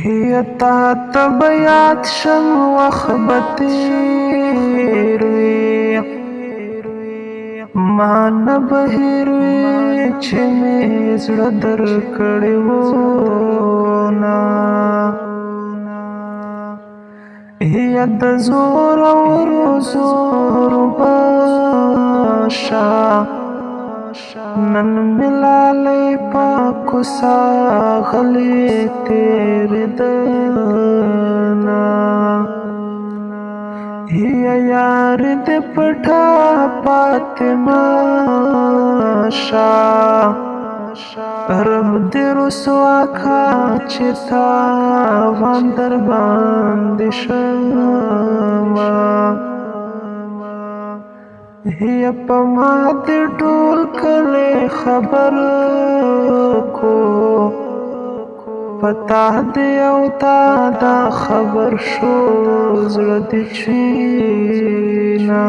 هیتا تب یاد شم وخت به تیر وي ما نه به هیر وي چې مې زړه درکړی و نه یا د زور زور باشا نن ملالی پاکو ساغلی تیری دنا یا یار دی پٹھا پاتماشا رب دی رسوا کا چتا واندر باندې شما هي په ما دې ټول کله خبر کو پتا دې او تا دا خبر شو زړه دې چینا